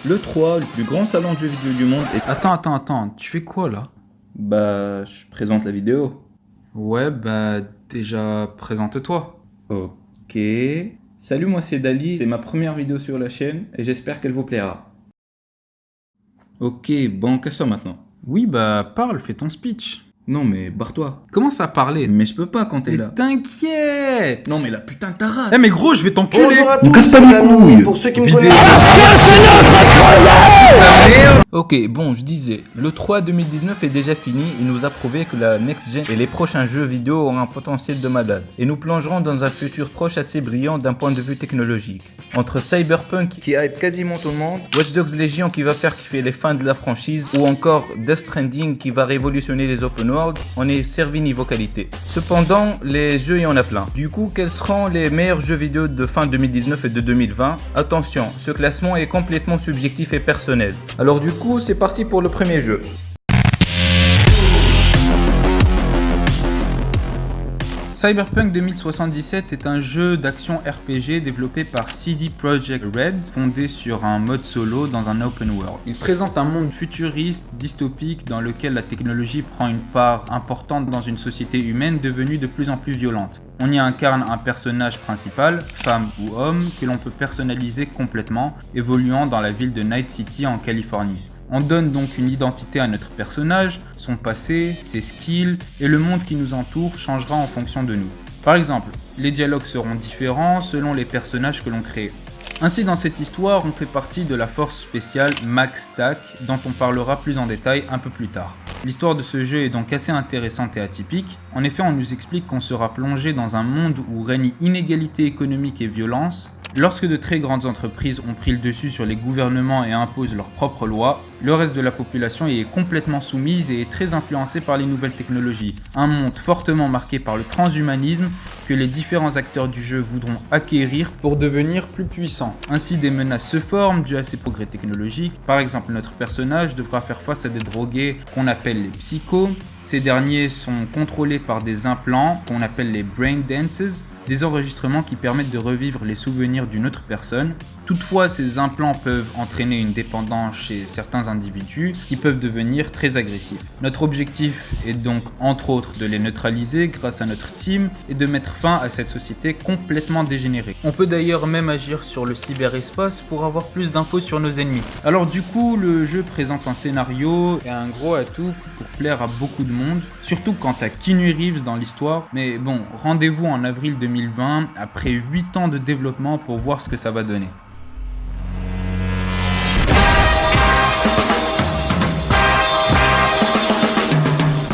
Le 3, le plus grand salon de jeux vidéo du monde. Et Attends, tu fais quoi là? bah, je présente la vidéo. Ouais, bah déjà, présente-toi. Ok. Salut, moi c'est Dali, c'est ma première vidéo sur la chaîne et j'espère qu'elle vous plaira. Ok, bon, casse-toi maintenant. Oui, bah parle, fais ton speech. Non mais barre-toi. Commence à parler. Mais je peux pas quand t'es Mais là. t'inquiète. Non mais la putain de ta race. Eh mais gros, je vais t'enculer. Bonjour à Me tous, casse pas les les amis. couilles. Pour ceux qui me Vidéo. connaissent, Ok, bon, je disais, le 3 2019 est déjà fini, il nous a prouvé que la next gen et les prochains jeux vidéo auront un potentiel de malade. Et nous plongerons dans un futur proche assez brillant d'un point de vue technologique. Entre Cyberpunk qui hype quasiment tout le monde, Watch Dogs Legion qui va faire kiffer les fans de la franchise, ou encore Death Stranding qui va révolutionner les open world, on est servi niveau qualité. Cependant, les jeux il y en a plein. Du coup, quels seront les meilleurs jeux vidéo de fin 2019 et de 2020? Attention, ce classement est complètement subjectif et personnel. Alors du coup, c'est parti pour le premier jeu. Cyberpunk 2077 est un jeu d'action RPG développé par CD Projekt Red, fondé sur un mode solo dans un open world. Il présente un monde futuriste, dystopique, dans lequel la technologie prend une part importante dans une société humaine devenue de plus en plus violente. On y incarne un personnage principal, femme ou homme, que l'on peut personnaliser complètement, évoluant dans la ville de Night City en Californie. On donne donc une identité à notre personnage, son passé, ses skills, et le monde qui nous entoure changera en fonction de nous. Par exemple, les dialogues seront différents selon les personnages que l'on crée. Ainsi, dans cette histoire, on fait partie de la force spéciale MaxTac, dont on parlera plus en détail un peu plus tard. L'histoire de ce jeu est donc assez intéressante et atypique. En effet, on nous explique qu'on sera plongé dans un monde où règne inégalité économique et violence. Lorsque de très grandes entreprises ont pris le dessus sur les gouvernements et imposent leurs propres lois, le reste de la population y est complètement soumise et est très influencée par les nouvelles technologies. Un monde fortement marqué par le transhumanisme que les différents acteurs du jeu voudront acquérir pour devenir plus puissants. Ainsi, des menaces se forment dues à ces progrès technologiques. Par exemple, notre personnage devra faire face à des drogués qu'on appelle les psychos. Ces derniers sont contrôlés par des implants qu'on appelle les brain dances, des enregistrements qui permettent de revivre les souvenirs d'une autre personne. Toutefois, ces implants peuvent entraîner une dépendance chez certains individus qui peuvent devenir très agressifs. Notre objectif est donc entre autres de les neutraliser grâce à notre team et de mettre fin à cette société complètement dégénérée. On peut d'ailleurs même agir sur le cyberespace pour avoir plus d'infos sur nos ennemis. Alors du coup, le jeu présente un scénario et un gros atout pour plaire à beaucoup de monde, surtout quant à Keanu Reeves dans l'histoire. Mais bon, rendez-vous en avril 2020 après 8 ans de développement pour voir ce que ça va donner.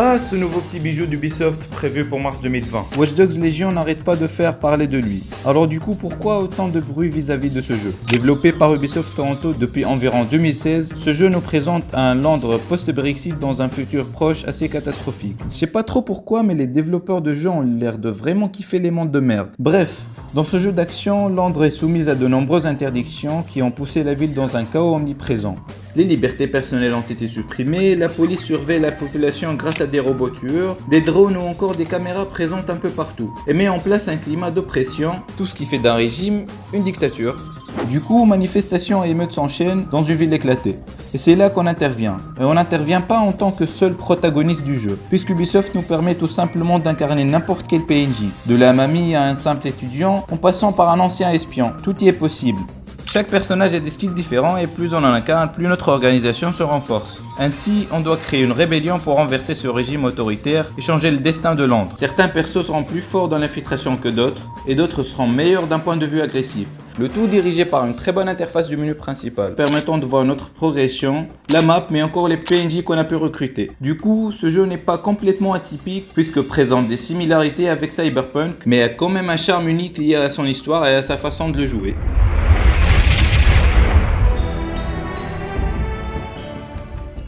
Ah, ce nouveau petit bijou d'Ubisoft prévu pour mars 2020. Watch Dogs Legion n'arrête pas de faire parler de lui. Alors du coup, pourquoi autant de bruit vis-à-vis de ce jeu? Développé par Ubisoft Toronto depuis environ 2016, ce jeu nous présente un Londres post-Brexit dans un futur proche assez catastrophique. Je sais pas trop pourquoi, mais les développeurs de jeux ont l'air de vraiment kiffer les mondes de merde. Bref, dans ce jeu d'action, Londres est soumise à de nombreuses interdictions qui ont poussé la ville dans un chaos omniprésent. Les libertés personnelles ont été supprimées, la police surveille la population grâce à des robots tueurs, des drones ou encore des caméras présentes un peu partout, et met en place un climat d'oppression, tout ce qui fait d'un régime une dictature. Du coup, manifestations et émeutes s'enchaînent dans une ville éclatée. Et c'est là qu'on intervient. Et on n'intervient pas en tant que seul protagoniste du jeu, puisqu'Ubisoft nous permet tout simplement d'incarner n'importe quel PNJ. De la mamie à un simple étudiant, en passant par un ancien espion, tout y est possible. Chaque personnage a des skills différents et plus on en incarne, plus notre organisation se renforce. Ainsi, on doit créer une rébellion pour renverser ce régime autoritaire et changer le destin de Londres. Certains persos seront plus forts dans l'infiltration que d'autres, et d'autres seront meilleurs d'un point de vue agressif. Le tout dirigé par une très bonne interface du menu principal, permettant de voir notre progression, la map, mais encore les PNJ qu'on a pu recruter. Du coup, ce jeu n'est pas complètement atypique, puisque présente des similarités avec Cyberpunk, mais a quand même un charme unique lié à son histoire et à sa façon de le jouer.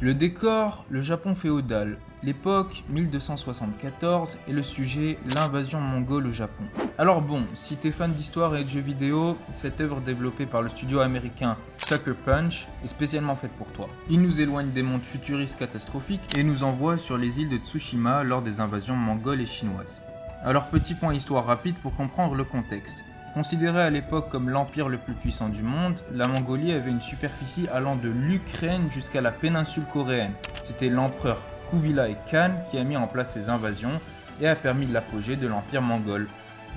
Le décor, le Japon féodal. L'époque, 1274, et le sujet, l'invasion mongole au Japon. Alors bon, si t'es fan d'histoire et de jeux vidéo, cette œuvre développée par le studio américain Sucker Punch est spécialement faite pour toi. Il nous éloigne des mondes futuristes catastrophiques et nous envoie sur les îles de Tsushima lors des invasions mongoles et chinoises. Alors petit point histoire rapide pour comprendre le contexte. Considérée à l'époque comme l'empire le plus puissant du monde, la Mongolie avait une superficie allant de l'Ukraine jusqu'à la péninsule coréenne. C'était l'empereur Kubilai Khan qui a mis en place ces invasions et a permis l'apogée de l'empire mongol.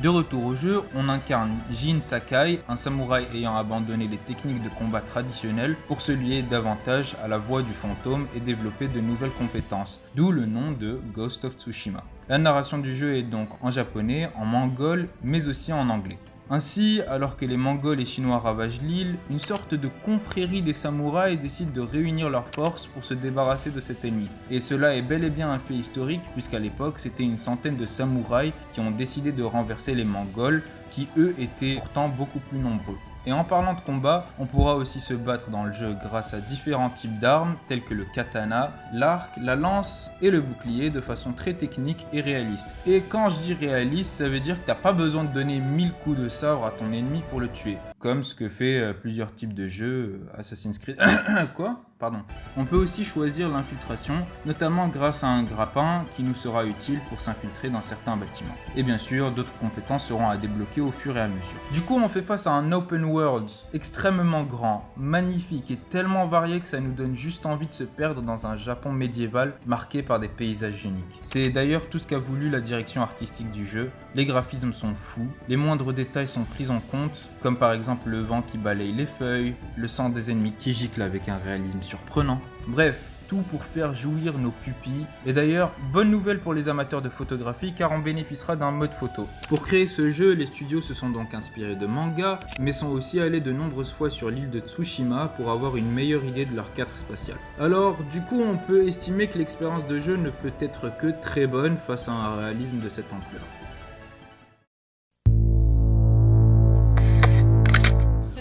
De retour au jeu, on incarne Jin Sakai, un samouraï ayant abandonné les techniques de combat traditionnelles pour se lier davantage à la voie du fantôme et développer de nouvelles compétences, d'où le nom de Ghost of Tsushima. La narration du jeu est donc en japonais, en mongol, mais aussi en anglais. Ainsi, alors que les Mongols et Chinois ravagent l'île, une sorte de confrérie des samouraïs décide de réunir leurs forces pour se débarrasser de cet ennemi. Et cela est bel et bien un fait historique, puisqu'à l'époque, c'était une centaine de samouraïs qui ont décidé de renverser les Mongols, qui eux étaient pourtant beaucoup plus nombreux. Et en parlant de combat, on pourra aussi se battre dans le jeu grâce à différents types d'armes tels que le katana, l'arc, la lance et le bouclier de façon très technique et réaliste. Et quand je dis réaliste, ça veut dire que t'as pas besoin de donner 1000 coups de sabre à ton ennemi pour le tuer, comme ce que fait plusieurs types de jeux, Assassin's Creed. Quoi ? Pardon. On peut aussi choisir l'infiltration, notamment grâce à un grappin qui nous sera utile pour s'infiltrer dans certains bâtiments. Et bien sûr, d'autres compétences seront à débloquer au fur et à mesure. Du coup, on fait face à un open world extrêmement grand, magnifique et tellement varié que ça nous donne juste envie de se perdre dans un Japon médiéval marqué par des paysages uniques. C'est d'ailleurs tout ce qu'a voulu la direction artistique du jeu. Les graphismes sont fous, les moindres détails sont pris en compte, comme par exemple le vent qui balaye les feuilles, le sang des ennemis qui gicle avec un réalisme surprenant. Bref, tout pour faire jouir nos pupilles. Et d'ailleurs, bonne nouvelle pour les amateurs de photographie car on bénéficiera d'un mode photo. Pour créer ce jeu, les studios se sont donc inspirés de mangas, mais sont aussi allés de nombreuses fois sur l'île de Tsushima pour avoir une meilleure idée de leur cadre spatial. Alors, du coup, on peut estimer que l'expérience de jeu ne peut être que très bonne face à un réalisme de cette ampleur.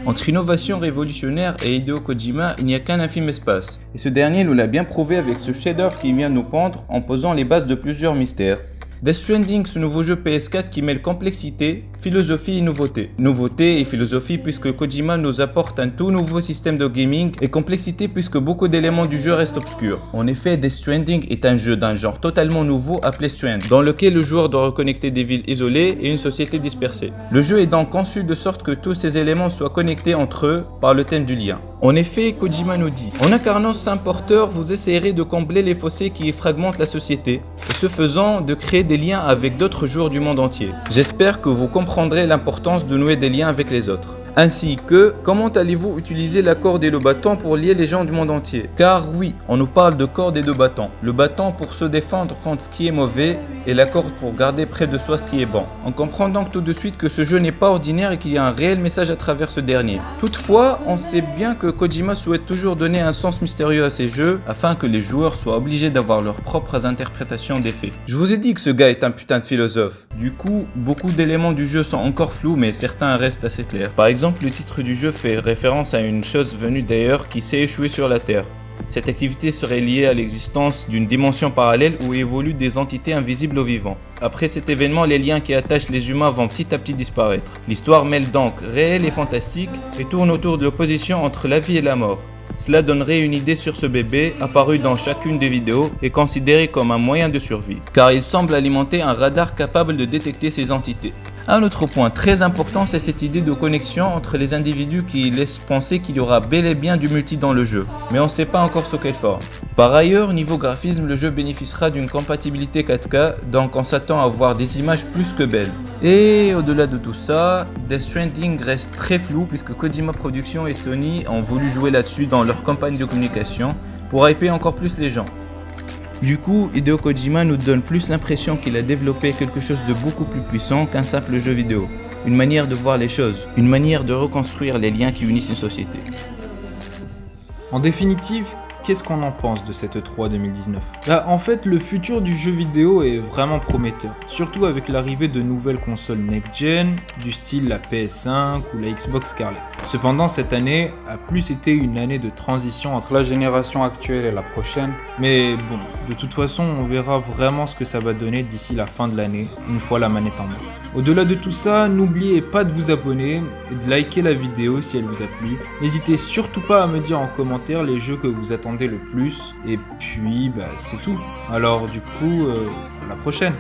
Entre innovation révolutionnaire et Hideo Kojima, il n'y a qu'un infime espace. Et ce dernier nous l'a bien prouvé avec ce chef-d'œuvre qui vient nous pendre en posant les bases de plusieurs mystères. Death Stranding, ce nouveau jeu PS4 qui mêle complexité, philosophie et nouveauté. Nouveauté et philosophie puisque Kojima nous apporte un tout nouveau système de gaming et complexité puisque beaucoup d'éléments du jeu restent obscurs. En effet, Death Stranding est un jeu d'un genre totalement nouveau appelé Strand, dans lequel le joueur doit reconnecter des villes isolées et une société dispersée. Le jeu est donc conçu de sorte que tous ces éléments soient connectés entre eux par le thème du lien. En effet, Kojima nous dit: en incarnant Sam Porter, vous essayerez de combler les fossés qui fragmentent la société, et ce faisant, de créer des liens avec d'autres joueurs du monde entier. J'espère que vous comprendrez l'importance de nouer des liens avec les autres. Ainsi que, comment allez-vous utiliser la corde et le bâton pour lier les gens du monde entier? Car oui, on nous parle de corde et de bâton. Le bâton pour se défendre contre ce qui est mauvais et la corde pour garder près de soi ce qui est bon. On comprend donc tout de suite que ce jeu n'est pas ordinaire et qu'il y a un réel message à travers ce dernier. Toutefois, on sait bien que Kojima souhaite toujours donner un sens mystérieux à ses jeux afin que les joueurs soient obligés d'avoir leurs propres interprétations des faits. Je vous ai dit que ce gars est un putain de philosophe. Du coup, beaucoup d'éléments du jeu sont encore flous mais certains restent assez clairs. Par exemple, le titre du jeu fait référence à une chose venue d'ailleurs qui s'est échouée sur la Terre. Cette activité serait liée à l'existence d'une dimension parallèle où évoluent des entités invisibles aux vivants. Après cet événement, les liens qui attachent les humains vont petit à petit disparaître. L'histoire mêle donc réel et fantastique et tourne autour de l'opposition entre la vie et la mort. Cela donnerait une idée sur ce bébé, apparu dans chacune des vidéos et considéré comme un moyen de survie, car il semble alimenter un radar capable de détecter ces entités. Un autre point très important, c'est cette idée de connexion entre les individus qui laisse penser qu'il y aura bel et bien du multi dans le jeu, mais on ne sait pas encore sous quelle forme. Par ailleurs, niveau graphisme, le jeu bénéficiera d'une compatibilité 4K, donc on s'attend à voir des images plus que belles. Et au-delà de tout ça, Death Stranding reste très flou puisque Kojima Productions et Sony ont voulu jouer là-dessus dans leur campagne de communication pour hyper encore plus les gens. Du coup, Hideo Kojima nous donne plus l'impression qu'il a développé quelque chose de beaucoup plus puissant qu'un simple jeu vidéo. Une manière de voir les choses, une manière de reconstruire les liens qui unissent une société. En définitive, qu'est-ce qu'on en pense de cette E3 2019 ? En fait, le futur du jeu vidéo est vraiment prometteur, surtout avec l'arrivée de nouvelles consoles next-gen, du style la PS5 ou la Xbox Scarlett. Cependant, cette année a plus été une année de transition entre la génération actuelle et la prochaine, mais bon, de toute façon, on verra vraiment ce que ça va donner d'ici la fin de l'année, une fois la manette en main. Au-delà de tout ça, n'oubliez pas de vous abonner et de liker la vidéo si elle vous a plu. N'hésitez surtout pas à me dire en commentaire les jeux que vous attendez le plus. Et puis, c'est tout. Alors du coup, à la prochaine.